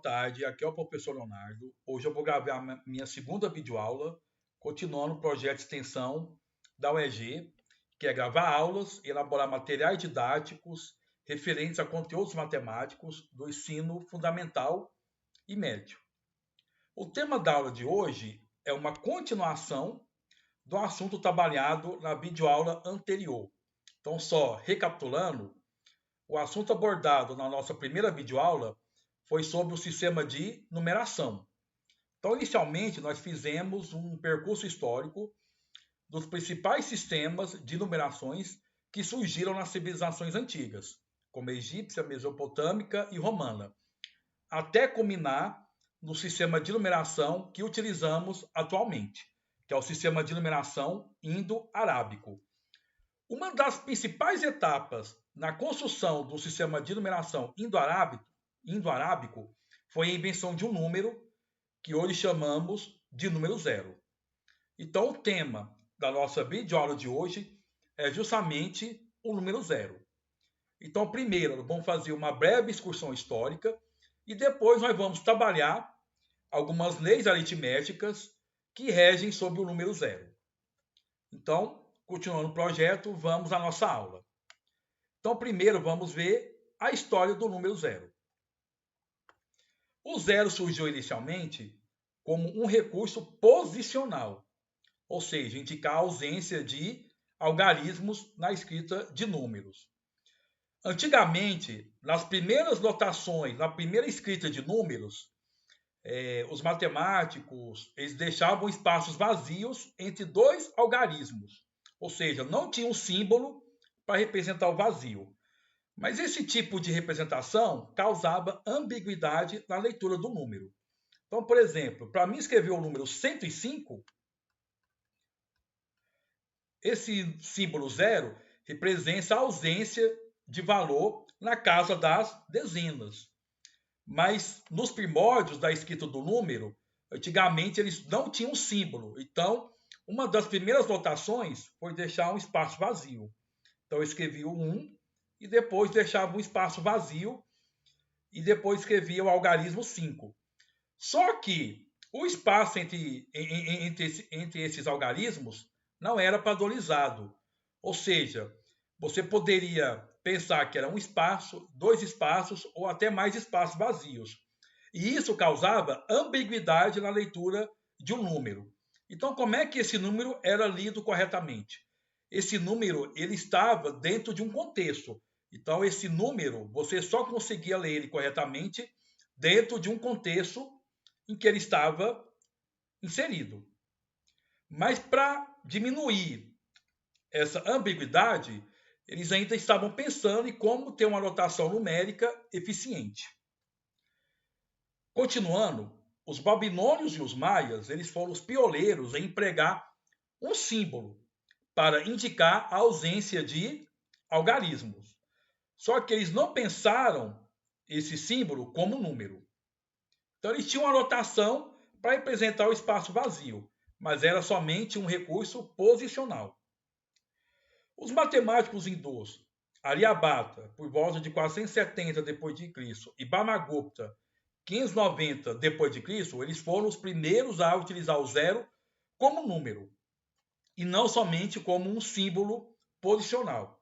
tarde, aqui é o professor Leonardo. Hoje eu vou gravar a minha segunda videoaula, continuando o projeto de extensão da UEG, que é gravar aulas e elaborar materiais didáticos referentes a conteúdos matemáticos do ensino fundamental e médio. O tema da aula de hoje é uma continuação do assunto trabalhado na videoaula anterior. Então, só recapitulando, o assunto abordado na nossa primeira videoaula foi sobre o sistema de numeração. Então, inicialmente, nós fizemos um percurso histórico dos principais sistemas de numerações que surgiram nas civilizações antigas, como a egípcia, mesopotâmica e romana, até culminar no sistema de numeração que utilizamos atualmente, que é o sistema de numeração indo-arábico. Uma das principais etapas na construção do sistema de numeração indo-arábico foi a invenção de um número que hoje chamamos de número zero. Então, o tema da nossa videoaula de hoje é justamente o número zero. Então, primeiro, vamos fazer uma breve excursão histórica e depois nós vamos trabalhar algumas leis aritméticas que regem sobre o número zero. Então, continuando o projeto, vamos à nossa aula. Então, primeiro vamos ver a história do número zero. O zero surgiu inicialmente como um recurso posicional, ou seja, indicar a ausência de algarismos na escrita de números. Antigamente, nas primeiras notações, na primeira escrita de números, os matemáticos eles deixavam espaços vazios entre dois algarismos, ou seja, não tinha um símbolo para representar o vazio. Mas esse tipo de representação causava ambiguidade na leitura do número. Então, por exemplo, para mim escrever o número 105, esse símbolo zero representa a ausência de valor na casa das dezenas. Mas nos primórdios da escrita do número, antigamente eles não tinham símbolo. Então, uma das primeiras notações foi deixar um espaço vazio. Então, eu escrevi o 1 e depois deixava um espaço vazio e depois escrevia o algarismo 5. Só que o espaço entre esses algarismos não era padronizado. Ou seja, você poderia pensar que era um espaço, dois espaços ou até mais espaços vazios. E isso causava ambiguidade na leitura de um número. Então, como é que esse número era lido corretamente? Esse número ele estava dentro de um contexto. Então, esse número, você só conseguia ler ele corretamente dentro de um contexto em que ele estava inserido. Mas para diminuir essa ambiguidade, eles ainda estavam pensando em como ter uma notação numérica eficiente. Continuando, os babilônios e os maias, eles foram os pioneiros em empregar um símbolo para indicar a ausência de algarismos. Só que eles não pensaram esse símbolo como número. Então eles tinham uma notação para representar o espaço vazio, mas era somente um recurso posicional. Os matemáticos hindus, Aryabhata, por volta de 470 d.C., e Brahmagupta, 590 d.C., eles foram os primeiros a utilizar o zero como número, e não somente como um símbolo posicional.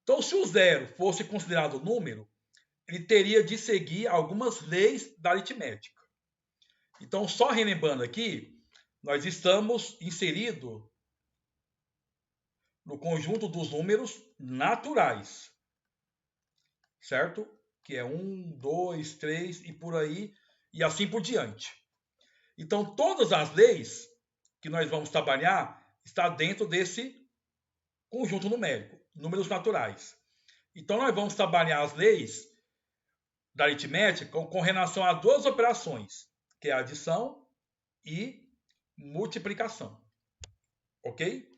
Então, se o zero fosse considerado número, ele teria de seguir algumas leis da aritmética. Então, só relembrando aqui, nós estamos inseridos no conjunto dos números naturais, certo? Que é 1, 2, 3 e por aí, e assim por diante. Então, todas as leis que nós vamos trabalhar está dentro desse conjunto numérico, números naturais. Então, nós vamos trabalhar as leis da aritmética com relação a duas operações, que é a adição e multiplicação. Ok?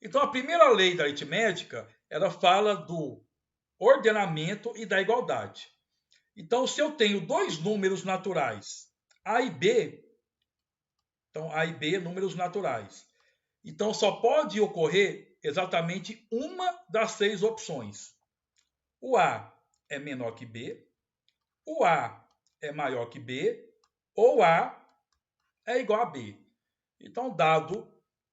Então, a primeira lei da aritmética, ela fala do ordenamento e da igualdade. Então, se eu tenho dois números naturais, A e B, então A e B, números naturais. Então, só pode ocorrer exatamente uma das seis opções. O A é menor que B, o A é maior que B, ou A é igual a B. Então, dado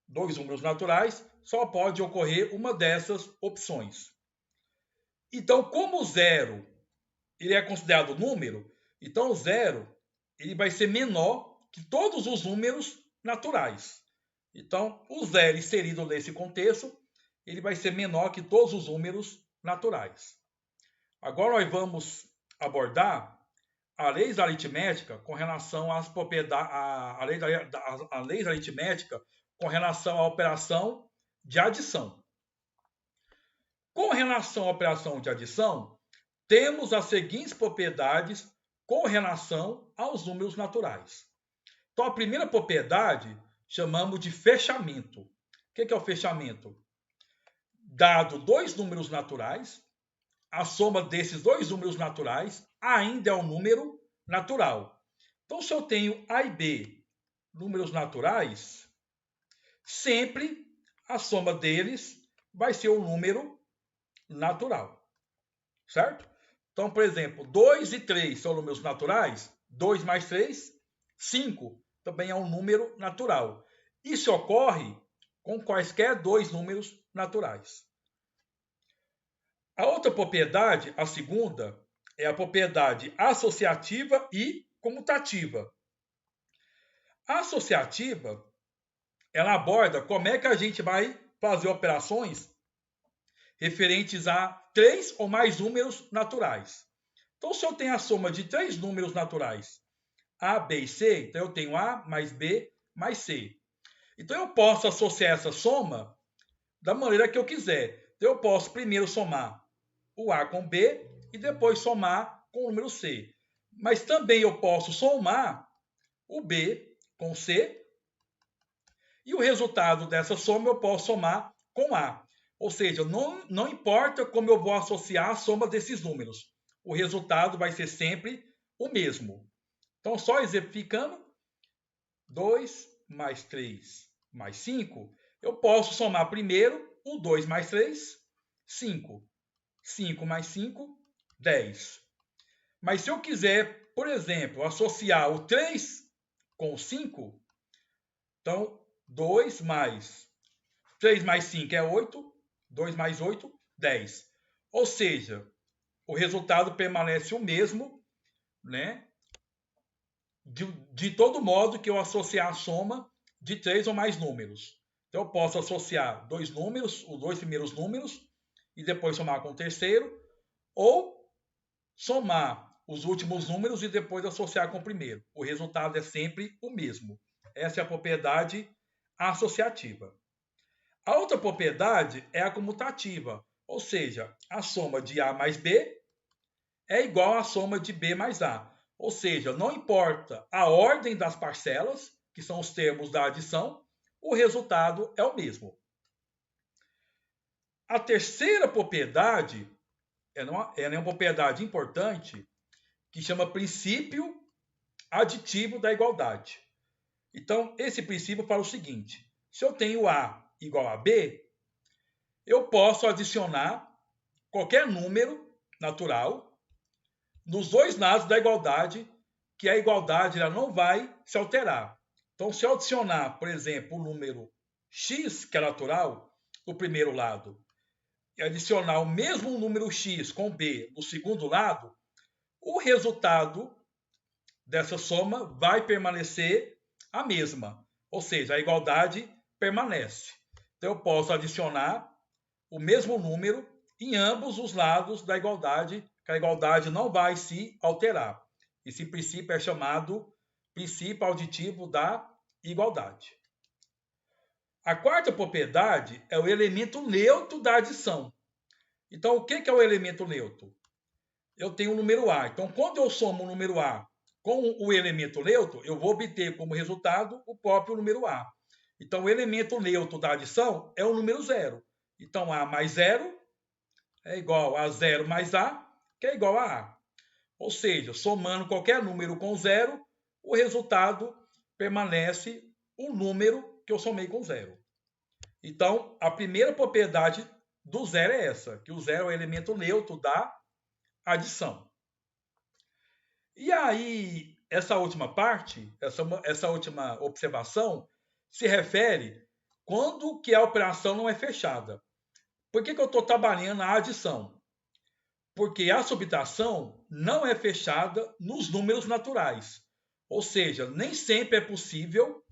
dois números naturais, só pode ocorrer uma dessas opções. Então, como o zero ele é considerado número, então o zero ele vai ser menor que todos os números naturais. Então, o zero inserido nesse contexto, ele vai ser menor que todos os números naturais. Agora nós vamos abordar a lei aritmética com relação às propriedades, a lei aritmética com relação à operação de adição. Com relação à operação de adição, temos as seguintes propriedades com relação aos números naturais. Então, a primeira propriedade chamamos de fechamento. O que é o fechamento? Dado dois números naturais, a soma desses dois números naturais ainda é um número natural. Então, se eu tenho A e B, números naturais, sempre a soma deles vai ser um número natural. Certo? Então, por exemplo, 2 e 3 são números naturais. 2 mais 3, 5. Também é um número natural. Isso ocorre com quaisquer dois números naturais. A outra propriedade, a segunda, é a propriedade associativa e comutativa. A associativa, ela aborda como é que a gente vai fazer operações referentes a três ou mais números naturais. Então, se eu tenho a soma de três números naturais, A, B e C, então eu tenho A mais B mais C. Então, eu posso associar essa soma da maneira que eu quiser. Então, eu posso primeiro somar o A com B e depois somar com o número C. Mas também eu posso somar o B com C e o resultado dessa soma eu posso somar com A. Ou seja, não importa como eu vou associar a soma desses números. O resultado vai ser sempre o mesmo. Então, só exemplificando, 2 mais 3 mais 5, eu posso somar primeiro o 2 mais 3, 5. 5 mais 5, 10. Mas se eu quiser, por exemplo, associar o 3 com o 5, então 2 mais 3 mais 5 é 8, 2 mais 8, 10. Ou seja, o resultado permanece o mesmo, né? De todo modo que eu associar a soma de três ou mais números. Então, eu posso associar dois números, os dois primeiros números, e depois somar com o terceiro, ou somar os últimos números e depois associar com o primeiro. O resultado é sempre o mesmo. Essa é a propriedade associativa. A outra propriedade é a comutativa, ou seja, a soma de A mais B é igual à soma de B mais A. Ou seja, não importa a ordem das parcelas, que são os termos da adição, o resultado é o mesmo. A terceira propriedade é uma propriedade importante que chama princípio aditivo da igualdade. Então, esse princípio fala o seguinte: se eu tenho A igual a B, eu posso adicionar qualquer número natural nos dois lados da igualdade, que a igualdade ela não vai se alterar. Então, se eu adicionar, por exemplo, o número x, que é natural, no primeiro lado, e adicionar o mesmo número x com b no segundo lado, o resultado dessa soma vai permanecer a mesma. Ou seja, a igualdade permanece. Então, eu posso adicionar o mesmo número em ambos os lados da igualdade, que a igualdade não vai se alterar. Esse princípio é chamado princípio aditivo da igualdade. A quarta propriedade é o elemento neutro da adição. Então, o que é o elemento neutro? Eu tenho o número A. Então, quando eu somo o número A com o elemento neutro, eu vou obter como resultado o próprio número A. Então, o elemento neutro da adição é o número zero. Então, A mais zero é igual a zero mais A, que é igual a A. Ou seja, somando qualquer número com zero, o resultado permanece o número que eu somei com zero. Então, a primeira propriedade do zero é essa, que o zero é o elemento neutro da adição. E aí, essa última parte, essa última observação, se refere quando que a operação não é fechada. Por que eu estou trabalhando a adição? Porque a subtração não é fechada nos números naturais. Ou seja, nem sempre é possível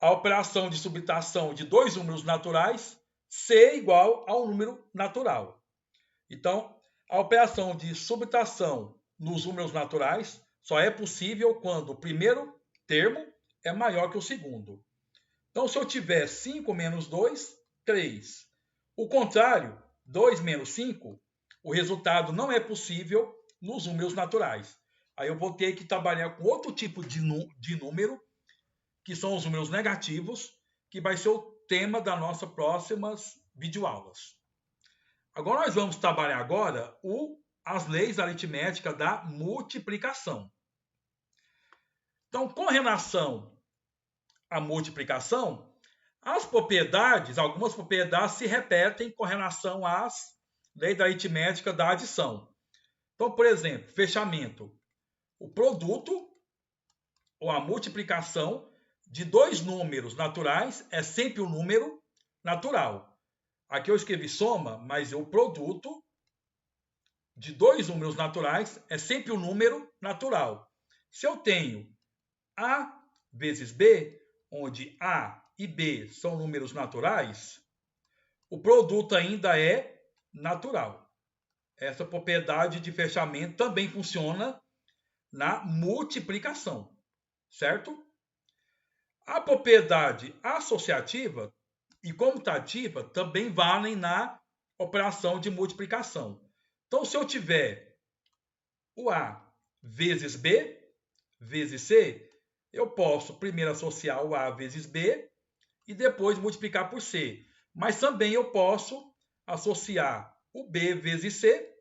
a operação de subtração de dois números naturais ser igual ao número natural. Então, a operação de subtração nos números naturais só é possível quando o primeiro termo é maior que o segundo. Então, se eu tiver 5 menos 2, 3. O contrário, 2 menos 5, o resultado não é possível nos números naturais. Aí eu vou ter que trabalhar com outro tipo de número, que são os números negativos, que vai ser o tema das nossas próximas videoaulas. Agora nós vamos trabalhar agora as leis aritméticas da multiplicação. Então, com relação à multiplicação, algumas propriedades se repetem com relação às leis da aritmética da adição. Então, por exemplo, fechamento. O produto ou a multiplicação de dois números naturais é sempre um número natural. Aqui eu escrevi soma, mas o produto de dois números naturais é sempre um número natural. Se eu tenho A vezes B, onde A e B são números naturais, o produto ainda é natural. Essa propriedade de fechamento também funciona na multiplicação, certo? A propriedade associativa e comutativa também valem na operação de multiplicação. Então, se eu tiver o A vezes B vezes C, eu posso primeiro associar o A vezes B e depois multiplicar por C. Mas também eu posso associar o B vezes C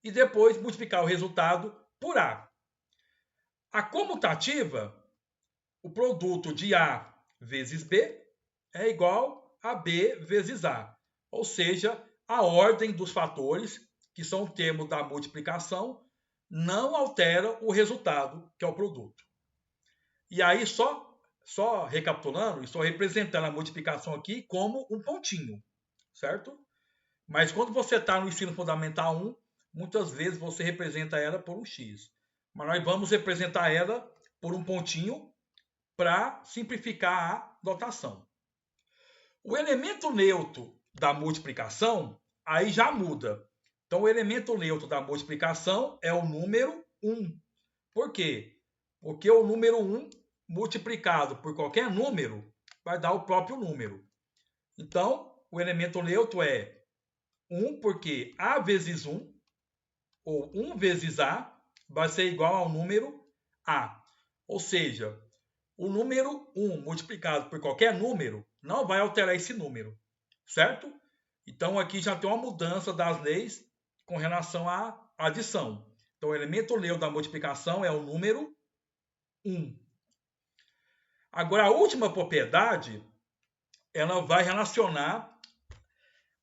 e depois multiplicar o resultado por A. A comutativa, o produto de A vezes B é igual a B vezes A. Ou seja, a ordem dos fatores, que são o termo da multiplicação, não altera o resultado, que é o produto. E aí, só recapitulando, estou representando a multiplicação aqui como um pontinho, certo? Mas quando você está no ensino fundamental 1, muitas vezes você representa ela por um X. Mas nós vamos representar ela por um pontinho para simplificar a notação. O elemento neutro da multiplicação, aí já muda. Então, o elemento neutro da multiplicação é o número 1. Por quê? Porque o número 1 multiplicado por qualquer número vai dar o próprio número. Então, o elemento neutro é 1, porque A vezes 1, ou 1 vezes A, vai ser igual ao número A. Ou seja, o número 1 multiplicado por qualquer número não vai alterar esse número, certo? Então, aqui já tem uma mudança das leis com relação à adição. Então, o elemento neutro da multiplicação é o número 1. Agora, a última propriedade, ela vai relacionar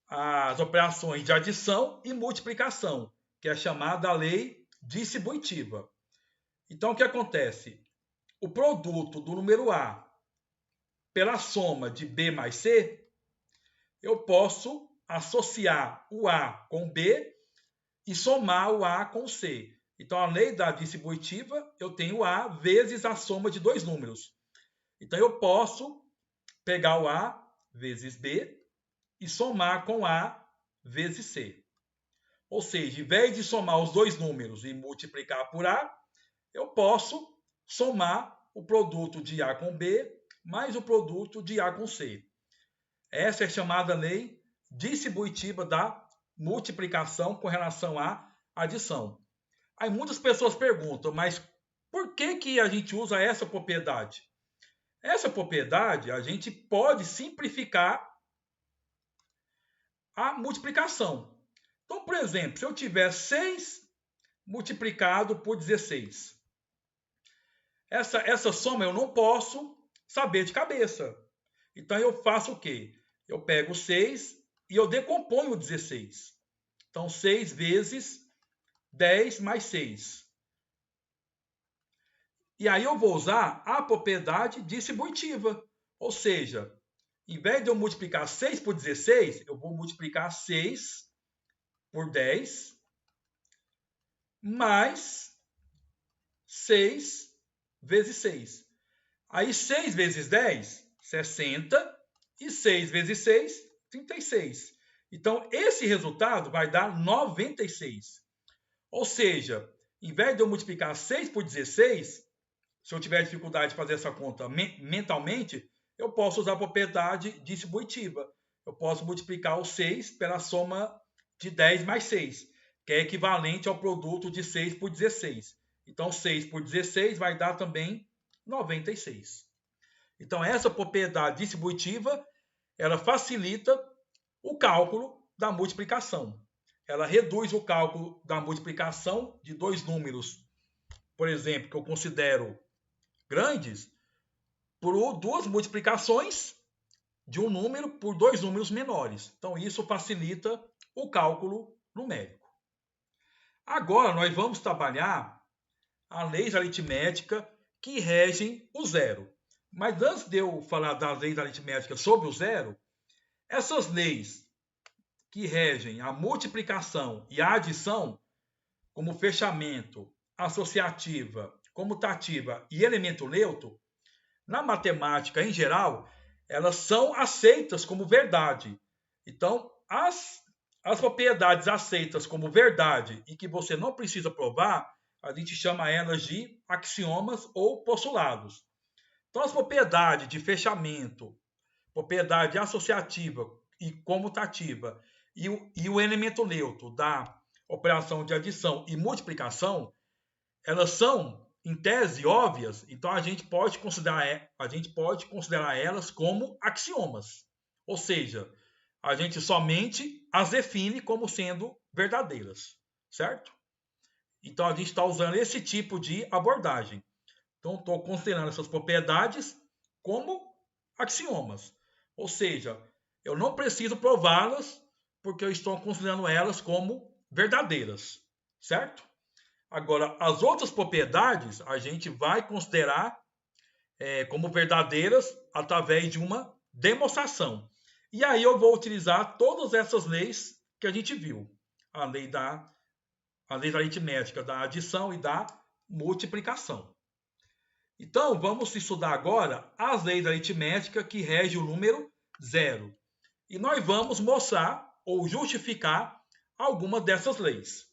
as operações de adição e multiplicação, que é chamada lei distributiva. Então, o que acontece? O produto do número A pela soma de B mais C, eu posso associar o A com B e somar o A com C. Então, a lei da distributiva, eu tenho A vezes a soma de dois números. Então, eu posso pegar o A vezes B e somar com A vezes C. Ou seja, em vez de somar os dois números e multiplicar por A, eu posso somar o produto de A com B mais o produto de A com C. Essa é chamada lei distributiva da multiplicação com relação à adição. Aí muitas pessoas perguntam, mas por que a gente usa essa propriedade? Essa propriedade a gente pode simplificar a multiplicação. Então, por exemplo, se eu tiver 6 multiplicado por 16, essa soma eu não posso saber de cabeça. Então, eu faço o quê? Eu pego 6 e eu decomponho o 16. Então, 6 vezes 10 mais 6. E aí eu vou usar a propriedade distributiva. Ou seja, em vez de eu multiplicar 6 por 16, eu vou multiplicar 6 por 10 mais 6 vezes 6. Aí 6 vezes 10, 60. E 6 vezes 6, 36. Então, esse resultado vai dar 96. Ou seja, em vez de eu multiplicar 6 por 16, se eu tiver dificuldade de fazer essa conta mentalmente, eu posso usar a propriedade distributiva. Eu posso multiplicar o 6 pela soma de 10 mais 6, que é equivalente ao produto de 6 por 16. Então, 6 por 16 vai dar também 96. Então, essa propriedade distributiva, ela facilita o cálculo da multiplicação. Ela reduz o cálculo da multiplicação de dois números, por exemplo, que eu considero grandes, por duas multiplicações de um número por dois números menores. Então, isso facilita o cálculo numérico. Agora, nós vamos trabalhar as leis aritméticas que regem o zero. Mas antes de eu falar das leis aritméticas sobre o zero, essas leis que regem a multiplicação e a adição, como fechamento, associativa, comutativa e elemento neutro, na matemática em geral, elas são aceitas como verdade. Então, as propriedades aceitas como verdade e que você não precisa provar, a gente chama elas de axiomas ou postulados. Então, as propriedades de fechamento, propriedade associativa e comutativa e o elemento neutro da operação de adição e multiplicação, elas são, em tese, óbvias, então a gente pode considerar elas como axiomas. Ou seja, a gente somente as define como sendo verdadeiras, certo? Então a gente está usando esse tipo de abordagem. Então estou considerando essas propriedades como axiomas. Ou seja, eu não preciso prová-las porque eu estou considerando elas como verdadeiras, certo? Agora, as outras propriedades a gente vai considerar como verdadeiras através de uma demonstração. E aí eu vou utilizar todas essas leis que a gente viu. A lei da aritmética da adição e da multiplicação. Então, vamos estudar agora as leis aritméticas que regem o número zero. E nós vamos mostrar ou justificar alguma dessas leis.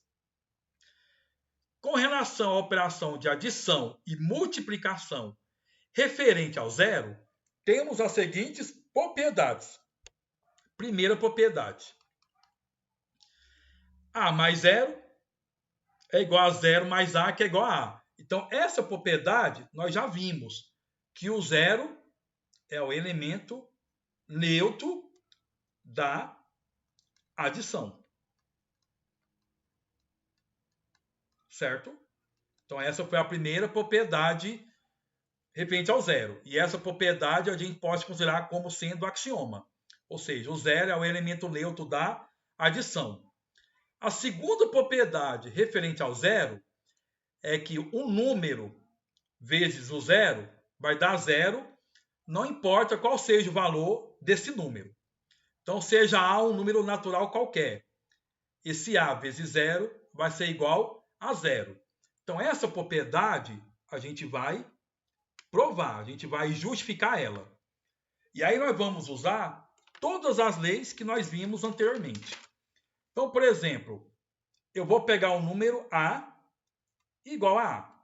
Com relação à operação de adição e multiplicação referente ao zero, temos as seguintes propriedades. Primeira propriedade. A mais zero é igual a zero mais A, que é igual a A. Então, essa propriedade, nós já vimos que o zero é o elemento neutro da adição. Certo? Então, essa foi a primeira propriedade referente ao zero. E essa propriedade a gente pode considerar como sendo axioma. Ou seja, o zero é o elemento neutro da adição. A segunda propriedade referente ao zero é que um número vezes o zero vai dar zero, não importa qual seja o valor desse número. Então, seja A um número natural qualquer. Esse A vezes zero vai ser igual a zero. Então, essa propriedade a gente vai provar, a gente vai justificar ela. E aí nós vamos usar todas as leis que nós vimos anteriormente. Então, por exemplo, eu vou pegar o número A igual a A.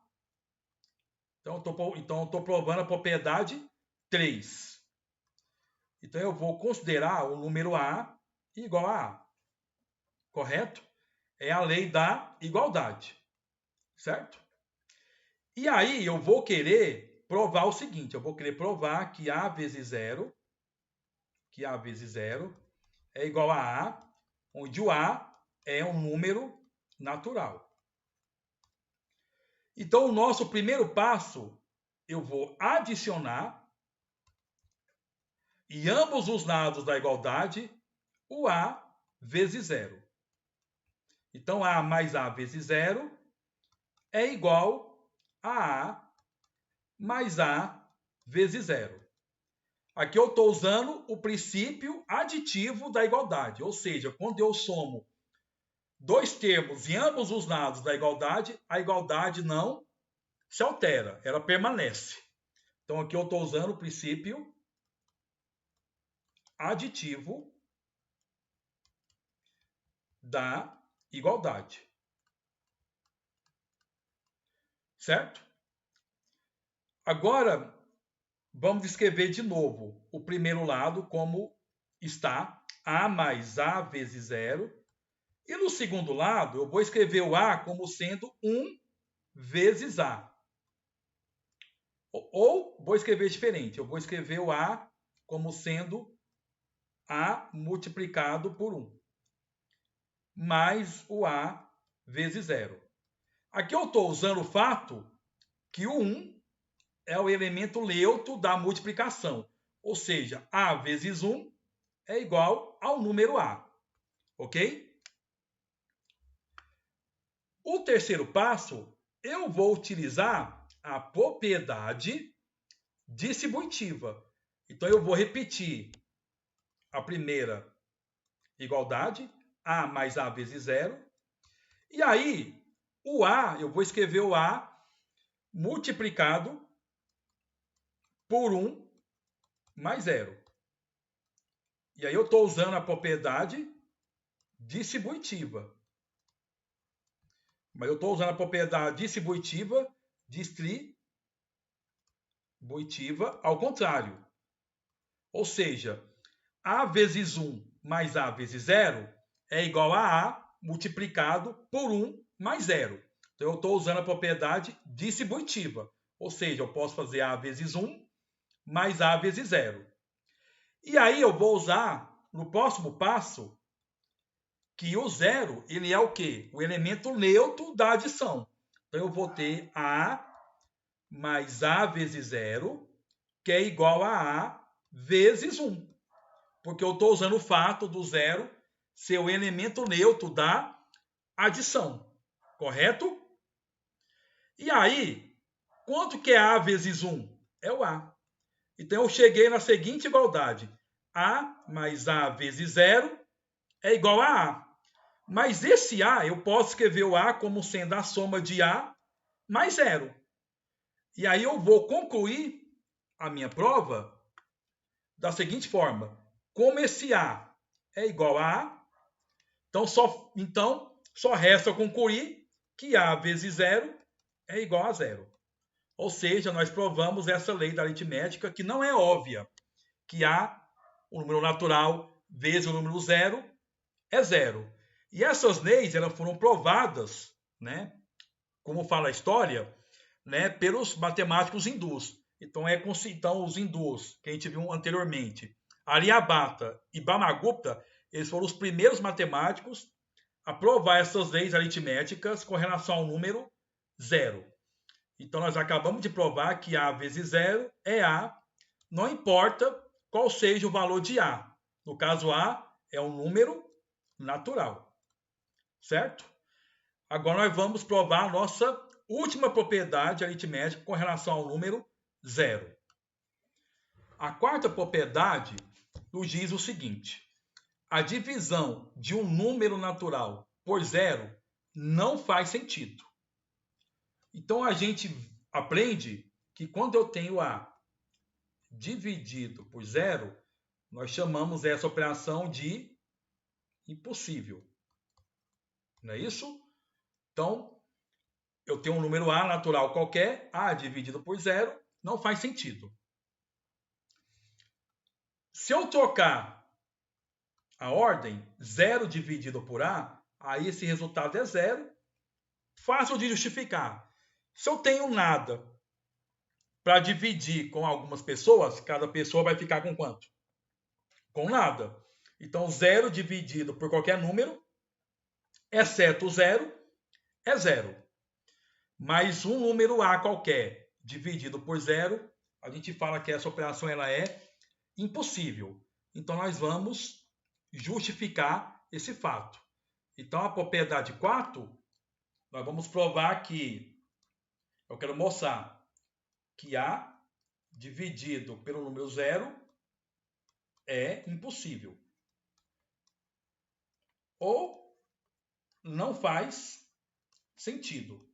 Então, eu estou provando a propriedade 3. Então, eu vou considerar o número A igual a A. Correto? É a lei da igualdade. Certo? E aí, eu vou querer provar o seguinte. Eu vou querer provar que A vezes zero, é igual a A, onde o A é um número natural. Então, o nosso primeiro passo, eu vou adicionar em ambos os lados da igualdade o A vezes zero. Então, A mais A vezes zero é igual a A mais A vezes zero. Aqui eu estou usando o princípio aditivo da igualdade, ou seja, quando eu somo dois termos em ambos os lados da igualdade, a igualdade não se altera, ela permanece. Então aqui eu estou usando o princípio aditivo da igualdade. Certo? Agora, vamos escrever de novo o primeiro lado como está, A mais A vezes zero. E no segundo lado, eu vou escrever o A como sendo 1 vezes A. Ou vou escrever diferente, eu vou escrever o A como sendo A multiplicado por 1, mais o A vezes zero. Aqui eu estou usando o fato que o 1 é o elemento neutro da multiplicação. Ou seja, A vezes 1 é igual ao número A. Ok? O terceiro passo, eu vou utilizar a propriedade distributiva. Então, eu vou repetir a primeira igualdade, A mais A vezes zero. E aí, o A, eu vou escrever o A multiplicado por 1 mais zero. E aí eu estou usando a propriedade distributiva. Mas eu estou usando a propriedade distributiva ao contrário. Ou seja, A vezes 1 mais A vezes zero é igual a A multiplicado por 1 mais zero. Então, eu estou usando a propriedade distributiva. Ou seja, eu posso fazer A vezes 1 mais A vezes zero. E aí eu vou usar, no próximo passo, que o zero, ele é o quê? O elemento neutro da adição. Então, eu vou ter A mais A vezes zero, que é igual a A vezes 1. Porque eu estou usando o fato do zero ser o elemento neutro da adição. Correto? E aí, quanto que é A vezes 1? É o A. Então, eu cheguei na seguinte igualdade. A mais A vezes zero é igual a A. Mas esse A, eu posso escrever o A como sendo a soma de A mais zero. E aí eu vou concluir a minha prova da seguinte forma. Como esse A é igual a A, então só resta concluir que A vezes zero é igual a zero. Ou seja, nós provamos essa lei da aritmética que não é óbvia, que A, o número natural, vezes o número zero, é zero. E essas leis elas foram provadas, né, como fala a história, né, pelos matemáticos hindus. Então, os hindus, que a gente viu anteriormente, Aryabhata e Brahmagupta, eles foram os primeiros matemáticos a provar essas leis aritméticas com relação ao número zero. Então, nós acabamos de provar que A vezes zero é A, não importa qual seja o valor de A. No caso, A é um número natural. Certo? Agora nós vamos provar a nossa última propriedade aritmética com relação ao número zero. A quarta propriedade nos diz o seguinte: a divisão de um número natural por zero não faz sentido. Então a gente aprende que quando eu tenho A dividido por zero, nós chamamos essa operação de impossível. Não é isso? Então, eu tenho um número A natural qualquer, A dividido por zero, não faz sentido. Se eu trocar a ordem, 0 dividido por A, aí esse resultado é zero. Fácil de justificar. Se eu tenho nada para dividir com algumas pessoas, cada pessoa vai ficar com quanto? Com nada. Então, 0 dividido por qualquer número, exceto o zero, é zero. Mas um número A qualquer dividido por zero, a gente fala que essa operação ela é impossível. Então, nós vamos justificar esse fato. Então, a propriedade 4, nós vamos provar que, eu quero mostrar que A dividido pelo número 0 é impossível. Ou não faz sentido.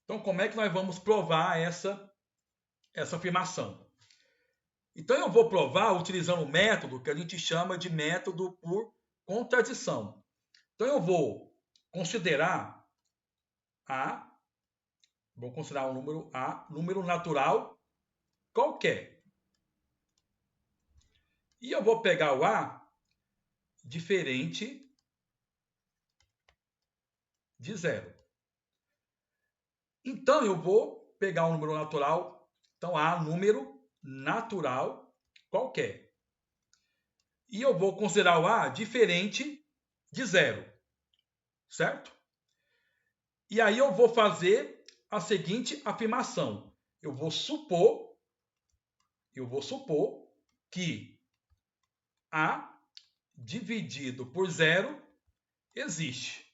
Então, como é que nós vamos provar essa afirmação? Então, eu vou provar utilizando um método que a gente chama de método por contradição. Então, eu vou considerar o número A, número natural qualquer. E eu vou pegar o A diferente de 0. Então, eu vou pegar um número natural. Então, A, número natural qualquer. E eu vou considerar o A diferente de 0. Certo? E aí eu vou fazer a seguinte afirmação. Eu vou supor que A dividido por 0 existe.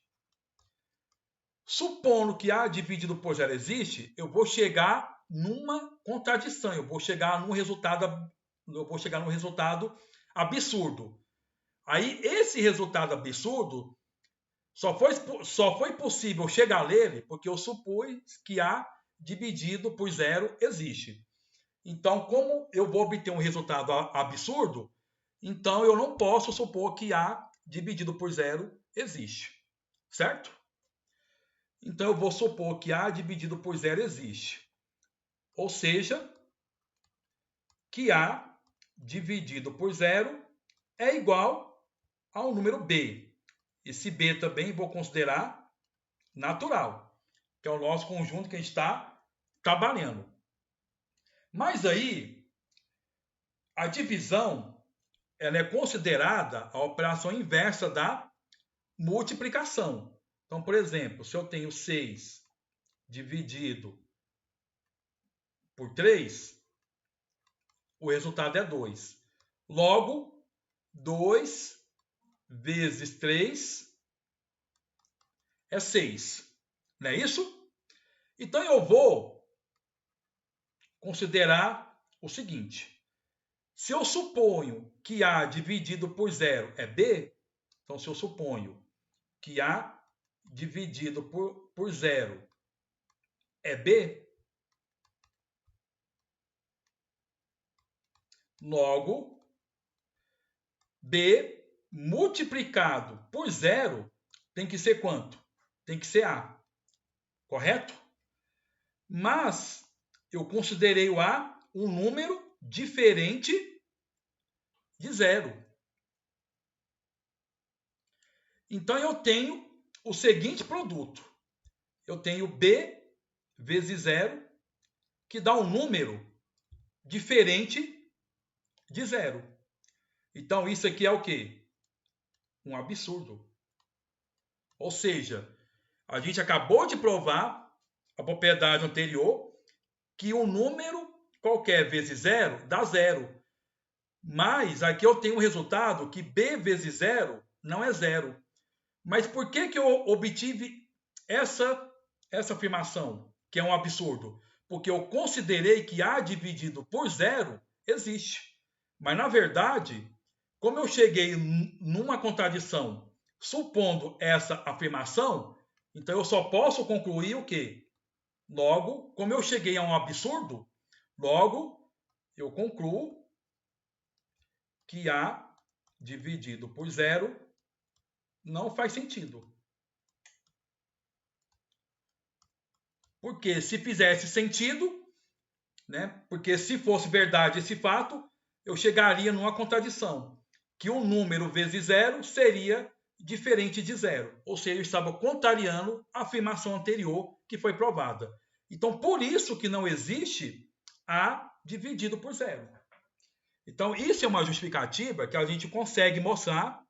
Supondo que A dividido por 0 existe, eu vou chegar numa contradição, eu vou chegar num resultado absurdo. Aí esse resultado absurdo só foi possível chegar nele porque eu supus que A dividido por 0 existe. Então, como eu vou obter um resultado absurdo, então eu não posso supor que A dividido por 0 existe. Certo? Então, eu vou supor que A dividido por 0 existe. Ou seja, que A dividido por 0 é igual ao número B. Esse B também vou considerar natural, que é o nosso conjunto que a gente está trabalhando. Mas aí, a divisão ela é considerada a operação inversa da multiplicação. Então, por exemplo, se eu tenho 6 dividido por 3, o resultado é 2. Logo, 2 vezes 3 é 6. Não é isso? Então, eu vou considerar o seguinte. Se eu suponho que A dividido por 0 é B, então se eu suponho que A dividido por 0 é B, logo, B multiplicado por 0 tem que ser quanto? Tem que ser A, correto? Mas eu considerei o A um número diferente de 0. Então, eu tenho o seguinte produto. Eu tenho B vezes 0, que dá um número diferente de 0. Então, isso aqui é o quê? Um absurdo. Ou seja, a gente acabou de provar a propriedade anterior que um número qualquer vezes 0 dá 0. Mas aqui eu tenho um resultado que B vezes 0 não é 0. Mas por que eu obtive essa afirmação, que é um absurdo? Porque eu considerei que A dividido por 0 existe. Mas, na verdade, como eu cheguei numa contradição supondo essa afirmação, então eu só posso concluir o quê? Logo, como eu cheguei a um absurdo, logo eu concluo que A dividido por 0 não faz sentido. Porque se fizesse sentido, né? Porque se fosse verdade esse fato, eu chegaria numa contradição, que um número vezes 0 seria diferente de 0. Ou seja, eu estava contrariando a afirmação anterior que foi provada. Então, por isso que não existe A dividido por 0. Então, isso é uma justificativa que a gente consegue mostrar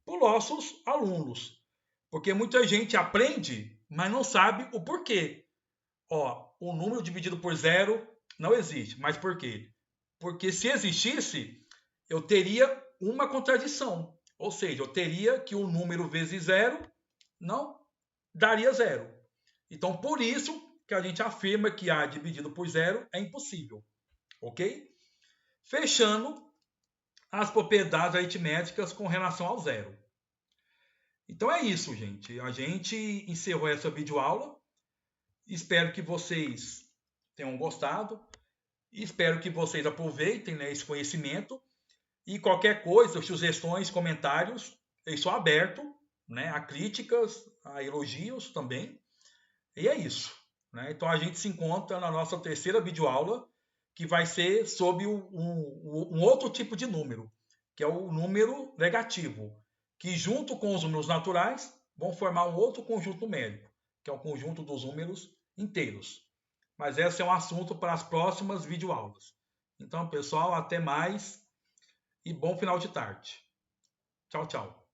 para os nossos alunos. Porque muita gente aprende, mas não sabe o porquê. O número dividido por 0 não existe. Mas por quê? Porque se existisse, eu teria uma contradição. Ou seja, eu teria que o número vezes zero não daria zero. Então, por isso que a gente afirma que A dividido por zero é impossível. Ok? Fechando as propriedades aritméticas com relação ao zero. Então é isso, gente. A gente encerrou essa videoaula. Espero que vocês tenham gostado. Espero que vocês aproveitem, né, esse conhecimento. E qualquer coisa, sugestões, comentários, eu estou aberto, né, a críticas, a elogios também. E é isso. Né? Então a gente se encontra na nossa terceira videoaula, que vai ser sobre um outro tipo de número, que é o número negativo, que junto com os números naturais vão formar um outro conjunto numérico, que é o conjunto dos números inteiros. Mas esse é um assunto para as próximas videoaulas. Então, pessoal, até mais e bom final de tarde. Tchau, tchau.